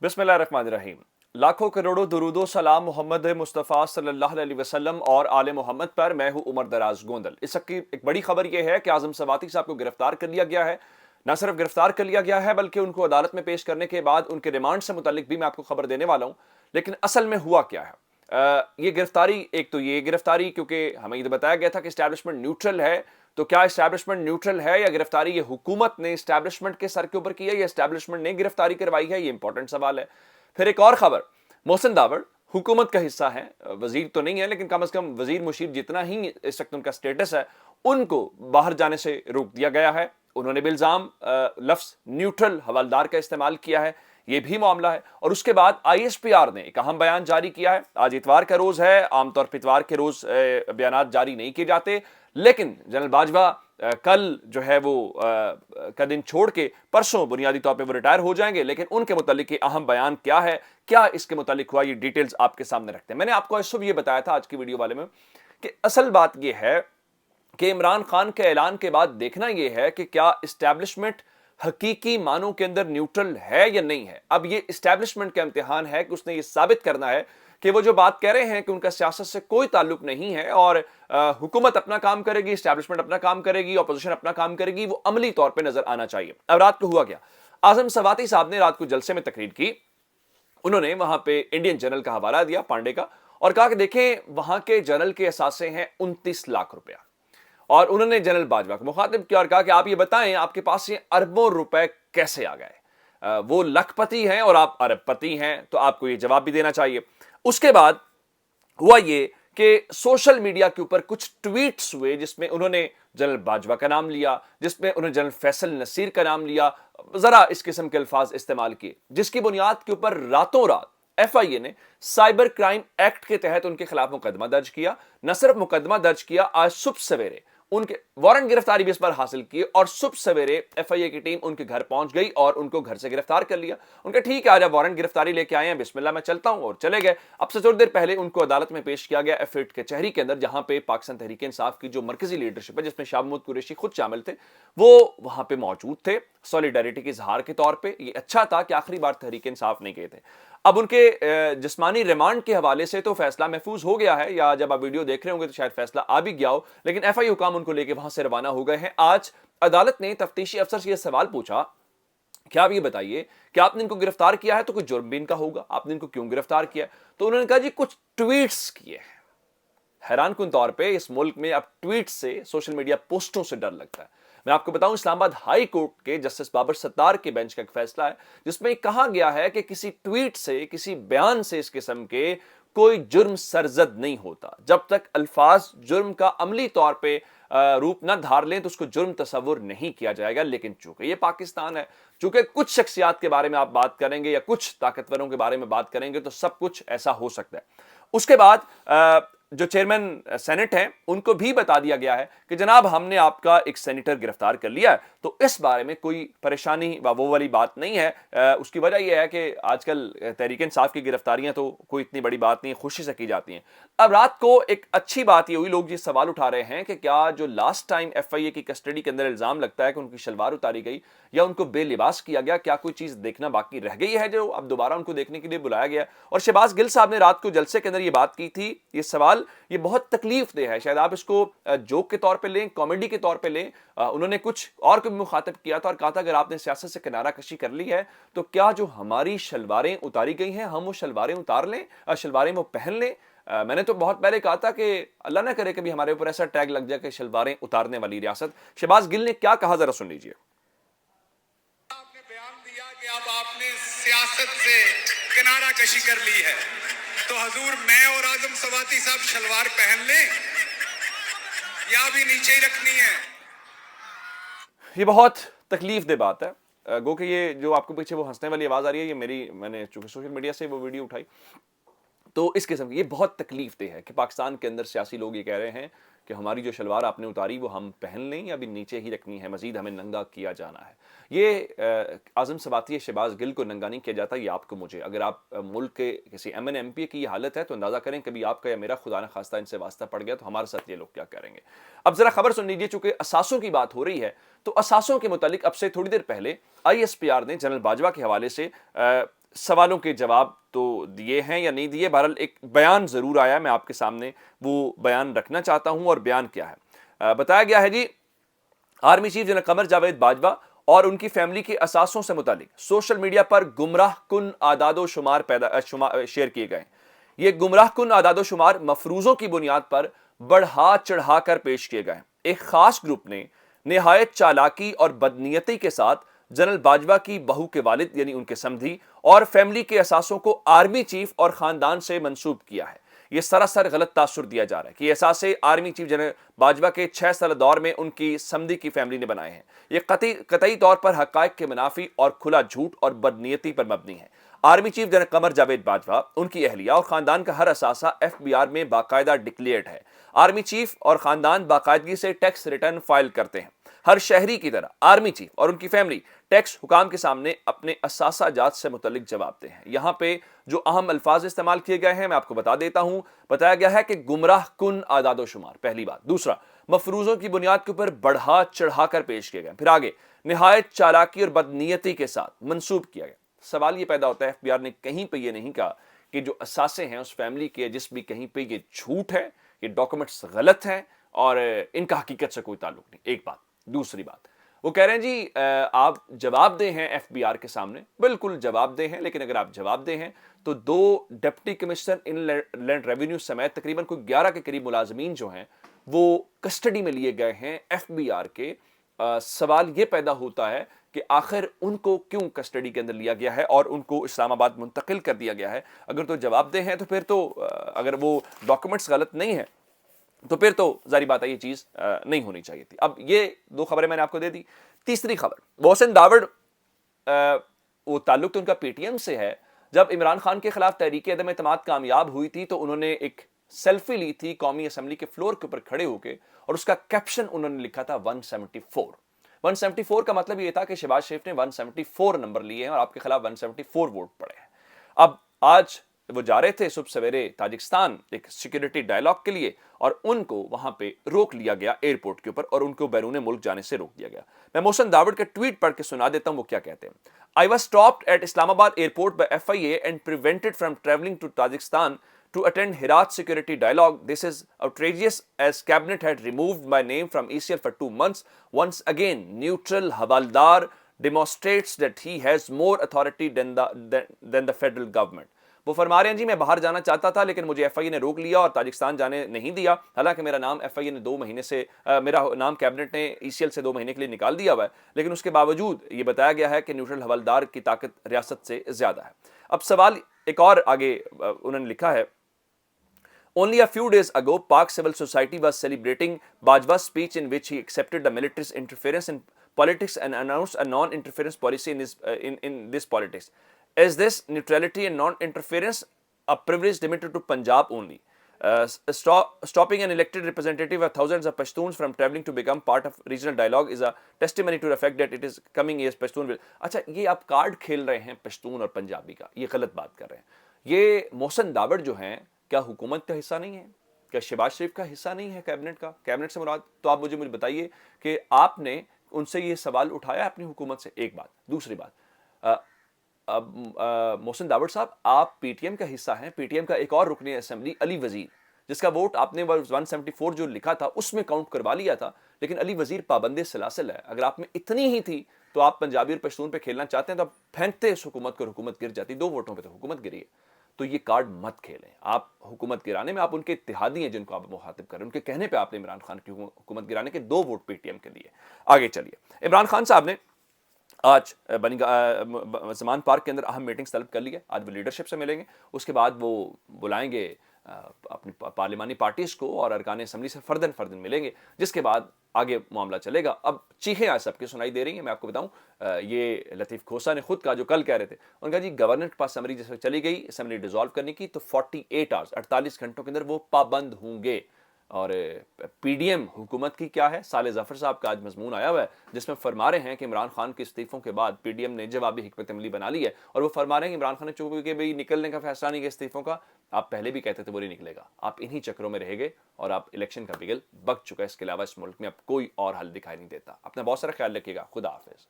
बिस्मिल्लाहिर्रहमानिर्रहीम। लाखों करोड़ों दुरूदो सलाम मोहम्मद मुस्तफ़ा सल्लल्लाहु अलैहि वसल्लम और आले मोहम्मद पर। मैं हूं उमर दराज गोंदल। इस वक्त की एक बड़ी खबर यह है कि आज़म सवाती साहब को गिरफ्तार कर लिया गया है। न सिर्फ गिरफ्तार कर लिया गया है बल्कि उनको अदालत में पेश करने के बाद उनके रिमांड से मुतालिक भी मैं आपको खबर देने वाला हूं। लेकिन असल में हुआ क्या है? ये गिरफ्तारी, एक तो ये गिरफ्तारी क्योंकि हमें ये बताया गया था कि इस्टेब्लिशमेंट न्यूट्रल है, तो क्या इस्टेब्लिशमेंट न्यूट्रल है या गिरफ्तारी ये हुकूमत ने इस्टेब्लिशमेंट के सर के ऊपर की है या इस्टेब्लिशमेंट ने गिरफ्तारी करवाई है? ये इंपॉर्टेंट सवाल है। फिर एक और खबर, मोहसिन दावड़ हुकूमत का हिस्सा है, वजीर तो नहीं है लेकिन कम से कम वजीर मुशीर जितना ही इस वक्त उनका स्टेटस है, उनको बाहर जाने से रोक दिया गया है। उन्होंने बिल्जाम लफ्ज न्यूट्रल हवालदार का इस्तेमाल किया है, ये भी मामला है। और उसके बाद ISPR ने एक अहम बयान जारी किया है। आज इतवार का रोज है, आमतौर पर इतवार के रोज बयान जारी नहीं किए जाते, लेकिन जनरल बाजवा कल जो है वो का दिन छोड़ के परसों बुनियादी तौर पे वो रिटायर हो जाएंगे। लेकिन उनके मुतालिक ये अहम बयान क्या है, क्या इसके मुतालिक हुआ, ये डिटेल्स आपके सामने रखते हैं। मैंने आपको इस सुबह ये बताया था आज की वीडियो वाले में कि असल बात ये है कि इमरान खान के ऐलान के बाद देखना यह है कि क्या इस्टेब्लिशमेंट हकीकी मानों के अंदर न्यूट्रल है या नहीं है। अब ये इस्टेब्लिशमेंट का इम्तिहान है कि उसने ये साबित करना है कि वो जो बात कह रहे हैं कि उनका सियासत से कोई ताल्लुक नहीं है और हुकूमत अपना काम करेगी, इस्टेब्लिशमेंट अपना काम करेगी, ऑपोजिशन अपना काम करेगी, वो अमली तौर पे नजर आना चाहिए। अब रात को हुआ क्या, आज़म सवाती साहब ने रात को जलसे में तकरीर की। उन्होंने वहां पे इंडियन जनरल का हवाला दिया, पांडे का, और कहा कि देखें वहां के जनरल के असासे हैं 29 लाख रुपया। और उन्होंने जनरल बाजवा को मुखातिब किया और कहा कि आप ये बताएं आपके पास ये अरबों रुपए कैसे आ गए? वो लखपति हैं और आप अरबपति हैं, तो आपको ये जवाब भी देना चाहिए। उसके बाद हुआ ये कि सोशल मीडिया के ऊपर कुछ ट्वीट्स हुए जिसमें उन्होंने जनरल बाजवा का नाम लिया, जिसमें उन्होंने जनरल फैसल नसीर का नाम लिया, जरा इस किस्म के अल्फाज इस्तेमाल किए, जिसकी बुनियाद के ऊपर रातों रात FIA ने साइबर क्राइम एक्ट के तहत उनके खिलाफ मुकदमा दर्ज किया। न सिर्फ मुकदमा दर्ज किया, आज सुबह सवेरे उनके वारंट गिरफ्तारी भी इस पर हासिल की और सुबह सवेरे FIA की टीम उनके घर पहुंच गई और उनको घर से गिरफ्तार कर लिया। उनका ठीक है, आज आप वारंट गिरफ्तारी लेके आए हैं, बिस्मिल्लाह मैं चलता हूं, और चले गए। अब से थोड़ी देर पहले उनको अदालत में पेश किया गया F8 कचहरी के अंदर, जहां पे पाकिस्तान तहरीक इंसाफ की जो मरकजी लीडरशिप है, जिसमें शाह महमूद कुरैशी खुद शामिल थे, वो वहां पे मौजूद थे सॉलिडारिटी के इजहार के तौर पर। यह अच्छा था कि आखिरी बार तहरीक इंसाफ नहीं गए थे। अब उनके जिस्मानी रिमांड के हवाले से तो फैसला महफूज हो गया है, या जब आप वीडियो देख रहे होंगे तो शायद फैसला आ भी गया हो, लेकिन FIA हुकाम उनको लेके वहां से रवाना हो गए हैं। आज अदालत ने तफ्तीशी अफसर से यह सवाल पूछा कि आप ये बताइए कि आपने इनको गिरफ्तार किया है तो कुछ जुर्म भी इनका होगा, आपने इनको क्यों गिरफ्तार किया? तो उन्होंने कहा जी कुछ ट्वीट्स किए हैं। हैरान कुन तौर पे इस मुल्क में अब ट्वीट से, सोशल मीडिया पोस्टों से डर लगता है। मैं आपको बताऊं, इस्लामाबाद हाई कोर्ट के जस्टिस बाबर सत्तार के बेंच का एक फैसला है जिसमें कहा गया है कि किसी ट्वीट से, किसी बयान से इस किस्म के कोई जुर्म सरजद नहीं होता। जब तक अल्फाज जुर्म का अमली तौर पे रूप न धार लें तो उसको जुर्म तस्वुर नहीं किया जाएगा। लेकिन चूंकि ये पाकिस्तान है, चूंकि कुछ शख्सियात के बारे में आप बात करेंगे या कुछ ताकतवरों के बारे में बात करेंगे तो सब कुछ ऐसा हो सकता है। उसके बाद जो चेयरमैन सेनेट हैं उनको भी बता दिया गया है कि जनाब हमने आपका एक सेनेटर गिरफ्तार कर लिया है, तो इस बारे में कोई परेशानी वो वाली बात नहीं है। उसकी वजह यह है कि आजकल तहरीक इंसाफ की गिरफ्तारियां तो कोई इतनी बड़ी बात नहीं, खुशी से की जाती हैं। अब रात को एक अच्छी बात ये हुई, लोग ये सवाल उठा रहे हैं कि क्या जो लास्ट टाइम FIA की कस्टडी के अंदर इल्जाम लगता है कि उनकी शलवार उतारी गई या उनको बेलिबास किया गया, क्या कोई चीज देखना बाकी रह गई है जो अब दोबारा उनको देखने के लिए बुलाया गया? और शहबाज गिल साहब ने रात को जलसे के अंदर ये बात की थी। ये सवाल ये बहुत तकलीफ दे है, शायद आप इसको जोक के तौर पे लें, कॉमेडी के तौर पे लें। उन्होंने कुछ और को भी मुखातिब किया था और कहा था अगर आपने सियासत से किनारा कशी कर ली है तो क्या जो हमारी शलवारें उतारी गई हैं हम वो शलवारें उतार लें, शलवारें वो पहन लें? मैंने तो बहुत पहले कहा था कि अल्लाह ना करे कभी हमारे ऊपर ऐसा टैग लग जाए कि शलवारें उतारने वाली रियासत। शहबाज गिल ने क्या कहा, जरा सुन लीजिए। आपने बयान दिया कि अब आपने सियासत से किनारा कशी कर ली है, तो हजूर मैं और आज़म सवाती साहब शलवार पहन लें या भी नीचे ही रखनी है? ये बहुत तकलीफ दे बात है। गो कि ये जो आपको पीछे वो हंसने वाली आवाज आ रही है, ये मैंने चूंकि सोशल मीडिया से वो वीडियो उठाई, तो इस किस्म की ये बहुत तकलीफ दे है कि पाकिस्तान के अंदर सियासी लोग ये कह रहे हैं कि हमारी जो शलवार आपने उतारी वो हम पहन लें या भी नीचे ही रखनी है, मजीद हमें नंगा किया जाना है। ये आज़म सवाती शहबाज गिल को नंगा नहीं किया जाता, ये आपको मुझे। अगर आप मुल्क के किसी MN MP की ये हालत है तो अंदाज़ा करें कभी आपका या मेरा खुदा न खास्ता इनसे वास्ता पड़ गया तो हमारे साथ ये लोग क्या करेंगे। अब ज़रा खबर सुन लीजिए, चूँकि असासों की बात हो रही है तो असासों के मुतालिक अब से थोड़ी देर पहले ISPR ने जनरल बाजवा के हवाले से سوالوں کے جواب تو دیے ہیں یا نہیں دیے، بہرحال ایک بیان ضرور آیا، میں آپ کے سامنے وہ بیان رکھنا چاہتا ہوں. اور بیان کیا ہے؟ بتایا گیا ہے جی army chief general Qamar Javed Bajwa اور ان کی فیملی کے اثاثوں سے متعلق سوشل میڈیا پر گمراہ کن اعداد و شمار شیئر کیے گئے. یہ گمراہ کن اعداد و شمار مفروضوں کی بنیاد پر بڑھا چڑھا کر پیش کیے گئے. ایک خاص گروپ نے نہایت چالاکی اور بدنیتی کے ساتھ جنرل باجوہ کی بہو کے والد یعنی ان کے سمدھی اور فیملی کے اثاثوں کو آرمی چیف اور خاندان سے منسوب کیا ہے. یہ سراسر غلط تاثر دیا جا رہا ہے کہ یہ اثاثے آرمی چیف جنرل باجوہ کے 6 سال دور میں ان کی سمدھی کی فیملی نے بنائے ہیں. یہ قطعی طور پر حقائق کے منافی اور کھلا جھوٹ اور بدنیتی پر مبنی ہے. Army chief general Qamar Javed Bajwa, ان کی اہلیہ اور خاندان کا ہر اثاثہ FBI میں باقاعدہ ڈکلیئرڈ ہے. آرمی چیف اور خاندان باقاعدگی سے ٹیکس ریٹرن فائل کرتے ہیں. ہر شہری کی طرح آرمی چیف اور ان کی فیملی ٹیکس حکام کے سامنے اپنے اثاثہ جات سے متعلق جواب دیں. یہاں پہ جو اہم الفاظ استعمال کیے گئے ہیں میں آپ کو بتا دیتا ہوں. بتایا گیا ہے کہ گمراہ کن اعداد و شمار، پہلی بات. دوسرا، مفروضوں کی بنیاد کے اوپر بڑھا چڑھا کر پیش کیے گئے. پھر آگے، نہایت چالاکی اور بدنیتی کے ساتھ منسوب کیا گیا. سوال یہ پیدا ہوتا ہے FBI نے کہیں پہ یہ نہیں کہا کہ جو اثاثے ہیں اس فیملی کے جس بھی کہیں پہ یہ جھوٹ ہے، یہ ڈاکومنٹس غلط ہیں اور ان کا حقیقت سے کوئی تعلق نہیں. ایک بات. دوسری بات، وہ کہہ رہے ہیں جی آپ جواب دہ ہیں FBI کے سامنے. بالکل جواب دہ ہیں، لیکن اگر آپ جواب دہ ہیں تو 2 ڈپٹی کمشنر ان لینڈ ریونیو سمیت تقریباً کوئی 11 کے قریب ملازمین جو ہیں وہ کسٹڈی میں لیے گئے ہیں FBI کے. سوال یہ پیدا ہوتا ہے کہ آخر ان کو کیوں کسٹڈی کے اندر لیا گیا ہے اور ان کو اسلام آباد منتقل کر دیا گیا ہے. اگر تو جواب دہ ہیں تو پھر تو اگر وہ ڈاکومنٹس غلط نہیں ہیں تو پھر تو ظاہری بات ہے یہ چیز نہیں ہونی چاہیے تھی. اب یہ 2 خبریں میں نے آپ کو دے دی. تیسری خبر، محسن داوڑ، وہ تعلق تو ان کا PTM سے ہے. جب عمران خان کے خلاف تحریک عدم اعتماد کامیاب ہوئی تھی تو انہوں نے ایک سیلفی لی تھی قومی اسمبلی کے فلور کے اوپر کھڑے ہو کے، اور اس کا کیپشن انہوں نے لکھا تھا 174. 174 کا مطلب یہ تھا کہ شہباز شریف نے 174 نمبر لیے ہیں اور آپ کے خلاف 174 ووٹ پڑے ہیں. اب آج وہ جا رہے تھے صبح سویرے تاجکستان ایک سیکیورٹی ڈائلاگ کے لیے، اور ان کو وہاں پہ روک لیا گیا ایئرپورٹ کے اوپر اور ان کو بیرون ملک جانے سے روک دیا گیا. میں محسن داوڑ کے ٹویٹ پڑھ کے سنا دیتا ہوں وہ کیا کہتے ہیں. I was stopped at Islamabad airport by FIA and prevented from traveling to Tajikistan to attend Herat security dialogue. This is outrageous as cabinet had removed my name from ECL for 2 months. Once again, neutral Havaldar demonstrates that he has more authority than the federal government. وہ فرما رہے ہیں جی میں باہر جانا چاہتا تھا لیکن مجھے FIA نے روک لیا اور تاجکستان جانے نہیں دیا. حالانکہ میرا نام FIA نے 2 مہینے سے میرا نام کیبنٹ نے ECL سے 2 مہینے کے لیے نکال دیا ہوا ہے، لیکن اس کے باوجود یہ بتایا گیا ہے کہ نیوٹرل حوالدار کی طاقت ریاست سے زیادہ ہے. اب سوال ایک اور آگے انہوں نے لکھا ہے. Only a few days ago, Pak civil society was celebrating Bajwa's speech in which he accepted the military's interference in politics and announced a non-interference policy in this politics. Is this neutrality and non-interference a privilege limited to Punjab only? Stopping an elected representative of thousands of Pashtuns from travelling to become part of regional dialogue is a testimony to the fact that it is coming years Pashtun will. اچھا یہ آپ card کھیل رہے ہیں پشتون اور پنجابی کا، یہ غلط بات کر رہے ہیں. یہ محسن داوڑ جو ہیں کیا حکومت کا حصہ نہیں ہے؟ کیا شہباز شریف کا حصہ نہیں ہے کیبنٹ کا؟ کیبنٹ سے مراد تو آپ مجھے بتائیے کہ آپ نے ان سے یہ سوال اٹھایا اپنی حکومت سے. ایک بات. دوسری بات، محسن داوڑ صاحب آپ PTM کا حصہ ہیں. PTM کا ایک اور رکن اسمبلی علی وزیر جس کا ووٹ آپ نے 174 جو لکھا تھا اس میں کاؤنٹ کروا لیا تھا، لیکن علی وزیر پابند سلاسل ہے. اگر آپ میں اتنی ہی تھی تو آپ پنجابی اور پشتون پہ کھیلنا چاہتے ہیں تو آپ پھینکتے اس حکومت کو، حکومت گر جاتی. 2 ووٹوں پہ تو حکومت گری ہے. تو یہ کارڈ مت کھیلیں. آپ حکومت گرانے میں آپ ان کے اتحادی ہیں جن کو آپ مخاطب کر رہے ہیں، ان کے کہنے پہ آپ نے عمران خان کی حکومت گرانے کے 2 ووٹ PTM کے لیے. آگے چلیے. عمران خان صاحب نے آج زمان پارک کے اندر اہم میٹنگز طلب کر لی ہے. آج وہ لیڈرشپ سے ملیں گے، اس کے بعد وہ بلائیں گے اپنی پارلیمانی پارٹیز کو اور ارکان اسمبلی سے فردن ملیں گے، جس کے بعد آگے معاملہ چلے گا. اب چیخیں آج سب کی سنائی دے رہی ہیں. میں آپ کو بتاؤں یہ لطیف کھوسا نے خود کہا جو کل کہہ رہے تھے، ان کا جی گورنر کے پاس سمری جس وقت چلی گئی اسمبلی ڈیزالو کرنے کی تو 48 آورز 48 گھنٹوں کے اندر وہ پابند ہوں گے. اور PDM حکومت کی کیا ہے؟ صالح ظفر صاحب کا آج مضمون آیا ہوا ہے جس میں فرما رہے ہیں کہ عمران خان کے استعفوں کے بعد PDM نے جوابی حکمت عملی بنا لی ہے، اور وہ فرما رہے ہیں کہ عمران خان نے چونکہ کہ بھئی نکلنے کا فیصلہ نہیں کیا استعفوں کا، آپ پہلے بھی کہتے تھے وہ نہیں نکلے گا. آپ انہی چکروں میں رہے گے اور آپ الیکشن کا بگل بک چکا ہے. اس کے علاوہ اس ملک میں اب کوئی اور حل دکھائی نہیں دیتا. اپنا بہت سارا خیال رکھیے گا. خدا حافظ.